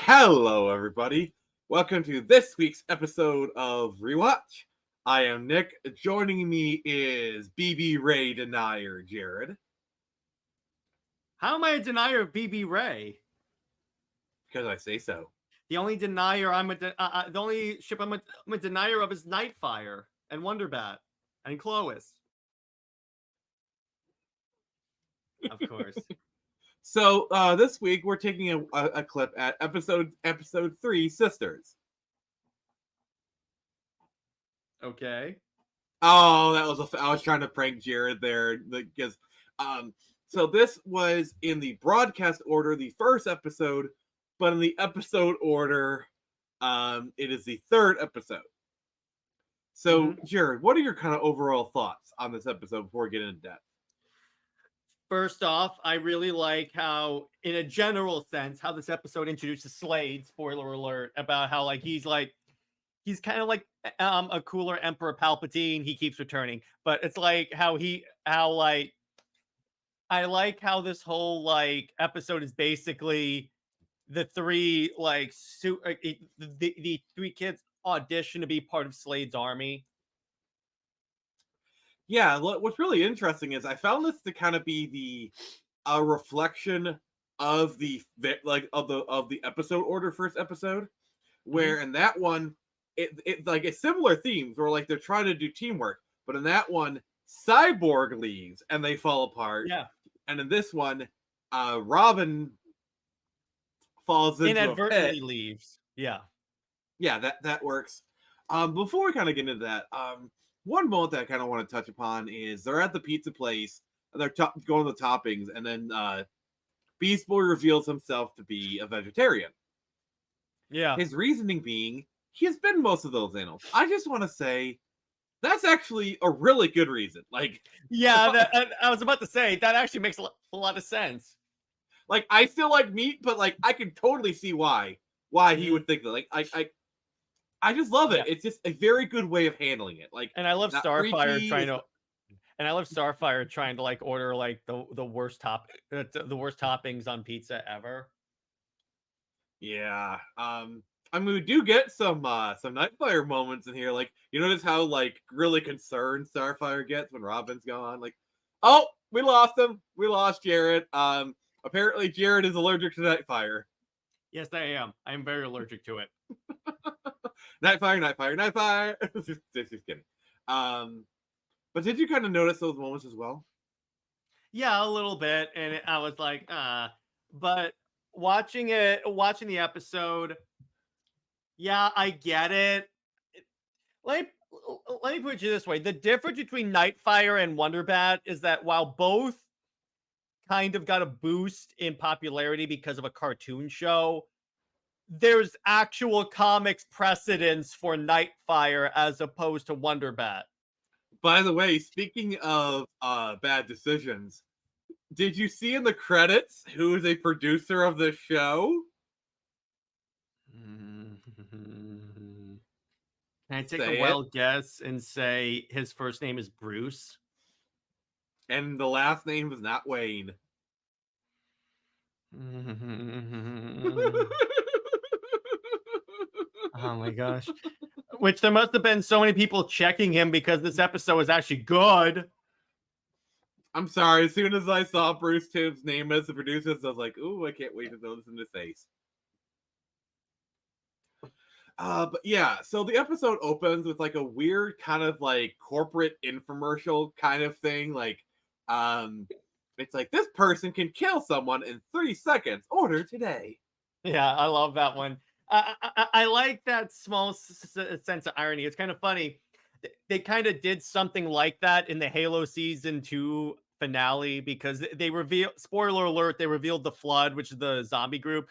Hello, everybody. Welcome to this week's episode of Rewatch. I am Nick. Joining me is BB Ray Denier, Jared. How am I a denier of BB Ray? Because I say so. The only denier the only ship I'm a denier of is Nightfire and Wonderbat and Clois. Of course. So this week we're taking a clip at episode 3, Sisters. Okay. Oh, I was trying to prank Jared there because so this was in the broadcast order, the first episode, but in the episode order, it is the third episode. So, Jared, what are your kind of overall thoughts on this episode before we get into depth? First off, I really like how, in a general sense, how this episode introduces Slade, spoiler alert, about how he's kind of like a cooler Emperor Palpatine. He keeps returning, but it's like I like how this whole episode is basically the three the three kids audition to be part of Slade's army. Yeah, what's really interesting is I found this to kind of be a reflection of the episode order first episode, where in that one it's similar themes where they're trying to do teamwork, but in that one Cyborg leaves and they fall apart. Yeah. And in this one, Robin falls into inadvertently leaves. Yeah. Yeah, that works. Before we kind of get into that, one moment that I kind of want to touch upon is they're at the pizza place and they're going to the toppings, and then Beast Boy reveals himself to be a vegetarian. Yeah. His reasoning being he has been most of those animals. I just want to say that's actually a really good reason. Yeah, I was about to say that actually makes a lot of sense. I still like meat, but I can totally see why he would think that. I just love it. Yeah. It's just a very good way of handling it. And I love Starfire trying to order the worst toppings on pizza ever. Yeah. I mean, we do get some Nightfire moments in here. You notice how really concerned Starfire gets when Robin's gone. Oh, we lost him. We lost Jared. Apparently Jared is allergic to Nightfire. Yes, I am. I am very allergic to it. Nightfire. Just kidding. But did you kind of notice those moments as well? Yeah, a little bit. And I was like, but watching the episode, yeah, I get it. Let me put it this way. The difference between Nightfire and Wonderbat is that while both kind of got a boost in popularity because of a cartoon show, there's actual comics precedence for Nightfire as opposed to Wonderbat. By the way, speaking of bad decisions, did you see in the credits who is a producer of the show? Can I take a wild guess and say his first name is Bruce? And the last name is not Wayne. Oh my gosh. Which there must have been so many people checking him because this episode was actually good. I'm sorry. As soon as I saw Bruce Timm's name as the producer, I was like, ooh, I can't wait to throw this in his face. But yeah, so the episode opens with a weird kind of corporate infomercial kind of thing. It's this person can kill someone in 3 seconds. Order today. Yeah, I love that one. I like that small sense of irony. It's kind of funny. They kind of did something like that in the Halo Season 2 finale because they spoiler alert, they revealed the Flood, which is the zombie group.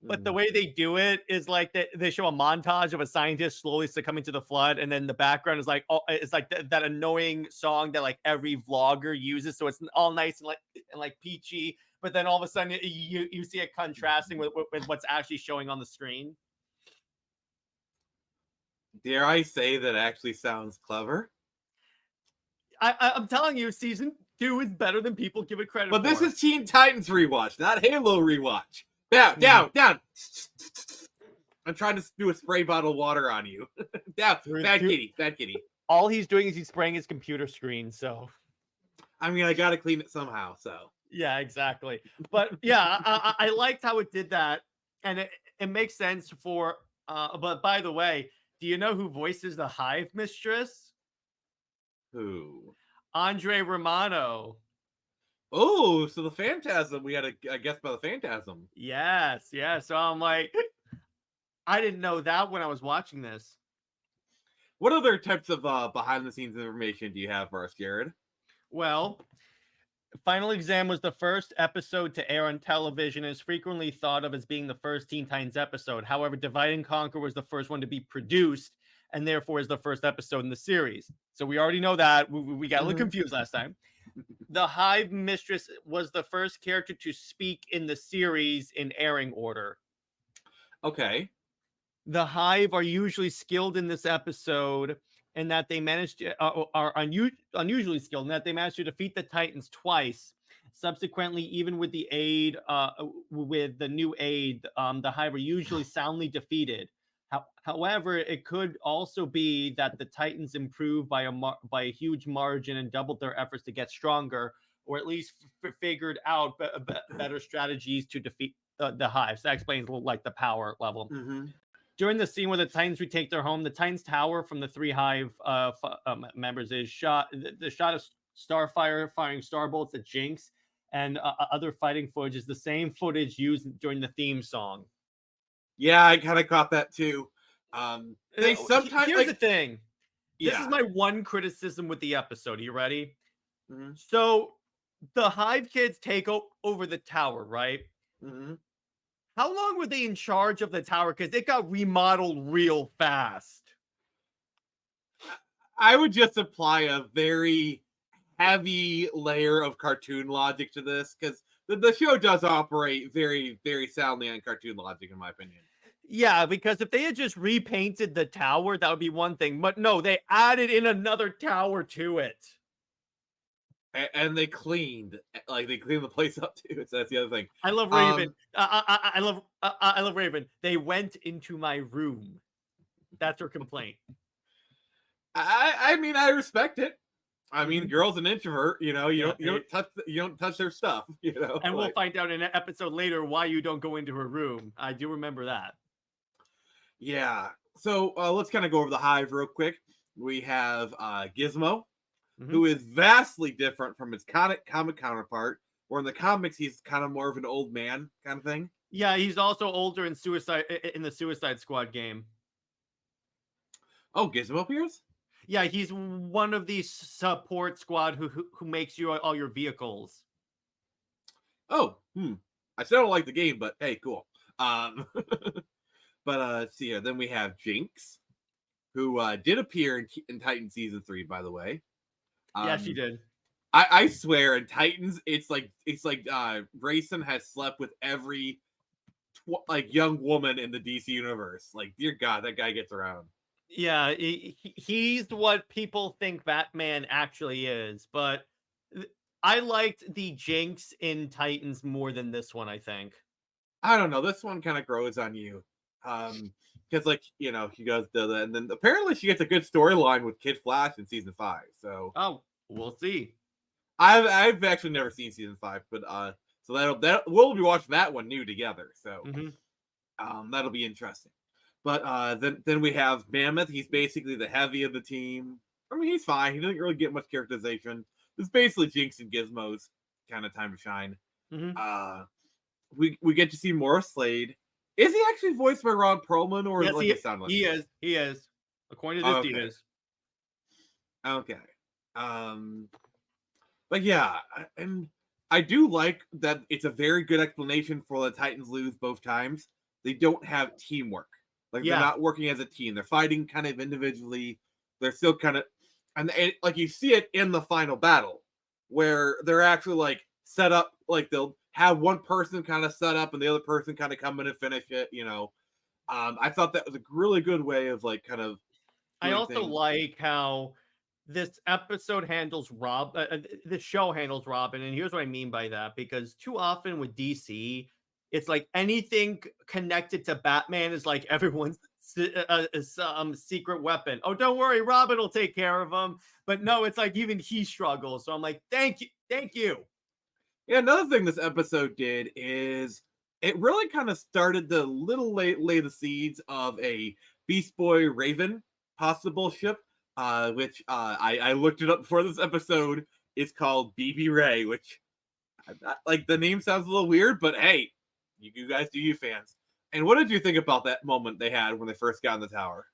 But the way they do it is they show a montage of a scientist slowly succumbing to the Flood, and then the background is it's that annoying song that every vlogger uses, so it's all nice and peachy. But then all of a sudden you see it contrasting with what's actually showing on the screen. Dare I say that actually sounds clever? I'm telling you, season 2 is better than people give it credit for. But this is Teen Titans Rewatch, not Halo Rewatch. Down. I'm trying to do a spray bottle of water on you. Down. Bad kitty. All he's doing is he's spraying his computer screen. So I mean, I gotta clean it somehow. So yeah, exactly. But yeah, I liked how it did that, and it makes sense for. But by the way, do you know who voices the Hive Mistress? who? Andre Romano. Oh, so the Phantasm. We had a guess by the Phantasm. Yes, yeah. So I'm like, I didn't know that when I was watching this. What other types of behind the scenes information do you have for us, Jared? Well, Final Exam was the first episode to air on television and is frequently thought of as being the first Teen Titans episode. However, Divide and Conquer was the first one to be produced and therefore is the first episode in the series. So we already know that. We got a little confused last time. The Hive Mistress was the first character to speak in the series in airing order. Okay. The Hive are usually skilled in this episode, and that they managed to are unusually skilled, and that they managed to defeat the Titans twice. Subsequently, even with the aid, with the new aid, the Hive are usually soundly defeated. However, it could also be that the Titans improved by a huge margin and doubled their efforts to get stronger, or at least figured out better strategies to defeat the Hive. So that explains like the power level. Mm-hmm. During the scene where the Titans retake their home, the Titans Tower from the three Hive members is shot. The shot of Starfire firing starbolts at Jinx and other fighting footage is the same footage used during the theme song. Yeah, I kind of caught that too. They sometimes here's the thing. This Yeah. is my one criticism with the episode. Are you ready? Mm-hmm. So the Hive kids take over the tower, right? Mm-hmm. How long were they in charge of the tower? Because it got remodeled real fast. I would just apply a very heavy layer of cartoon logic to this because the show does operate very, very soundly on cartoon logic, in my opinion. Yeah, because if they had just repainted the tower, that would be one thing. But no, they added in another tower to it. And they cleaned the place up too. So that's the other thing. I love Raven. I love Raven. They went into my room. That's her complaint. I mean, I respect it. I mean, girl's an introvert. You know, you don't touch their stuff. You know, and we'll find out in an episode later why you don't go into her room. I do remember that. Yeah. So let's kind of go over the Hive real quick. We have Gizmo, who is vastly different from his comic counterpart. Where in the comics, he's kind of more of an old man kind of thing. Yeah, he's also older in the Suicide Squad game. Oh, Gizmo appears? Yeah, he's one of the support squad who makes you all your vehicles. Oh, I still don't like the game, but hey, cool. But let's see here. Then we have Jinx, who did appear in Titan season 3, by the way. Yeah, she did. I swear, in Titans, it's like Grayson has slept with every young woman in the DC universe. Like, dear God, that guy gets around. Yeah, he's what people think Batman actually is, but I liked the Jinx in Titans more than this one, I think. I don't know. This one kind of grows on you. Because, like, you know, she goes to and then apparently she gets a good storyline with Kid Flash in season 5. So, oh, we'll see. I've actually never seen season 5, but so we'll be watching that one new together. So, that'll be interesting. But then we have Mammoth. He's basically the heavy of the team. I mean, he's fine. He doesn't really get much characterization. It's basically Jinx and Gizmo's kind of time to shine. We get to see more of Slade. Is he actually voiced by Ron Perlman, or yes, does it sound like he is? He is. According to this, he is. Okay. But yeah, and I do like that it's a very good explanation for the Titans lose both times. They don't have teamwork. Like, they're not working as a team. They're fighting kind of individually. They're still kind of, and like you see it in the final battle, where they're actually like set up, like they'll have one person kind of set up and the other person kind of come in and finish it. You know, I thought that was a really good way of like kind of. I also like how this episode handles the show handles Robin, and here's what I mean by that, because too often with DC, it's like anything connected to Batman is like everyone's secret weapon. Oh, don't worry, Robin will take care of him. But no, it's like even he struggles. So I'm like, thank you, thank you. Yeah, another thing this episode did is it really kind of started the lay the seeds of a Beast Boy Raven possible ship, which I looked it up before this episode. It's called BB Ray, which like the name sounds a little weird, but hey, you guys do you fans. And what did you think about that moment they had when they first got in the tower?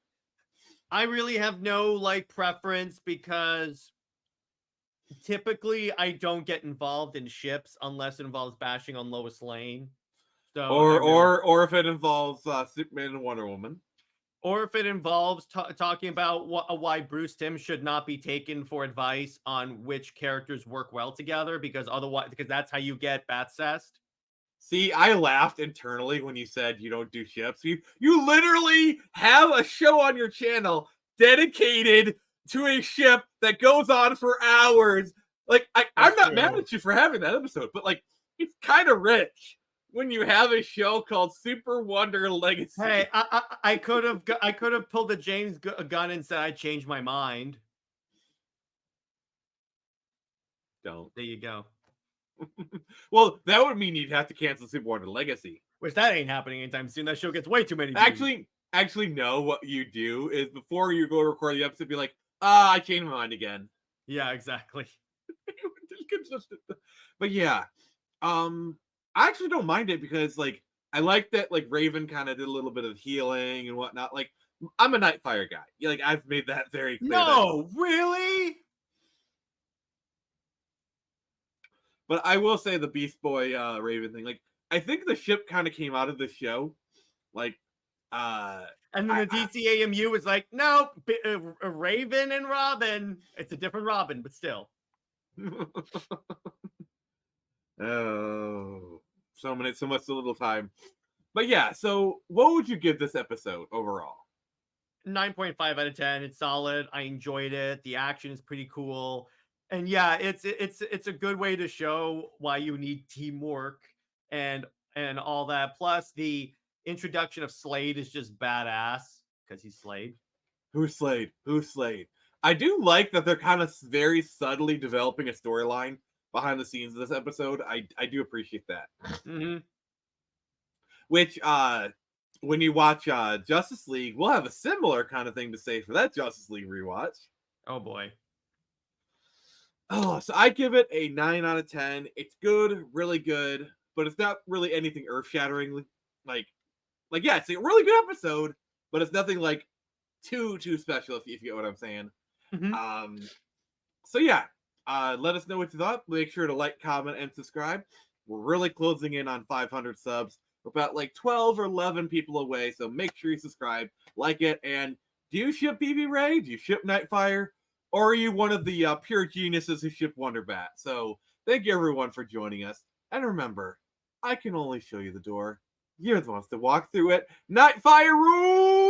I really have no like preference because typically I don't get involved in ships unless it involves bashing on Lois Lane. So I really, Or if it involves Superman and Wonder Woman. or if it involves talking about why Bruce Timm should not be taken for advice on which characters work well together, because otherwise, because that's how you get Batcest. See, I laughed internally when you said you don't do ships. You literally have a show on your channel dedicated to a ship that goes on for hours. Like I'm not mad at you for having that episode, but like it's kind of rich when you have a show called Super Wonder Legacy. Hey, I could have pulled a James Gunn and said I changed my mind. Don't. There you go. Well, that would mean you'd have to cancel Super Wonder Legacy. Which that ain't happening anytime soon. That show gets way too many views. Actually, no. What you do is before you go record the episode, be like, I changed my mind again. Yeah, exactly. But yeah, I actually don't mind it because like I like that like Raven kind of did a little bit of healing and whatnot. Like I'm a Nightfire guy. Like I've made that very clear. No, really? But I will say the Beast Boy Raven thing. Like I think the ship kind of came out of the show. Like and then the DCAMU was like, no, Raven and Robin. It's a different Robin, but still. Oh, so much little time. But yeah, so what would you give this episode overall? 9.5 out of 10. It's solid. I enjoyed it. The action is pretty cool. And yeah, it's a good way to show why you need teamwork and all that. Plus the introduction of Slade is just badass because he's Slade. Who's Slade? Who's Slade? I do like that they're kind of very subtly developing a storyline behind the scenes of this episode. I do appreciate that. Mm-hmm. Which when you watch Justice League, we'll have a similar kind of thing to say for that Justice League rewatch. Oh boy. Oh, so I give it a 9 out of 10. It's good, really good, but it's not really anything earth-shattering. Like yeah, it's a really good episode, but it's nothing like too special if you get what I'm saying. Mm-hmm. So yeah, let us know what you thought. Make sure to like, comment, and subscribe. We're really closing in on 500 subs. We're about like 12 or 11 people away, so make sure you subscribe, like it, and do you ship BB Ray? Do you ship Nightfire? Or are you one of the pure geniuses who ship Wonder Bat? So thank you everyone for joining us. And remember, I can only show you the door. You're the ones to walk through it. Nightfire rule!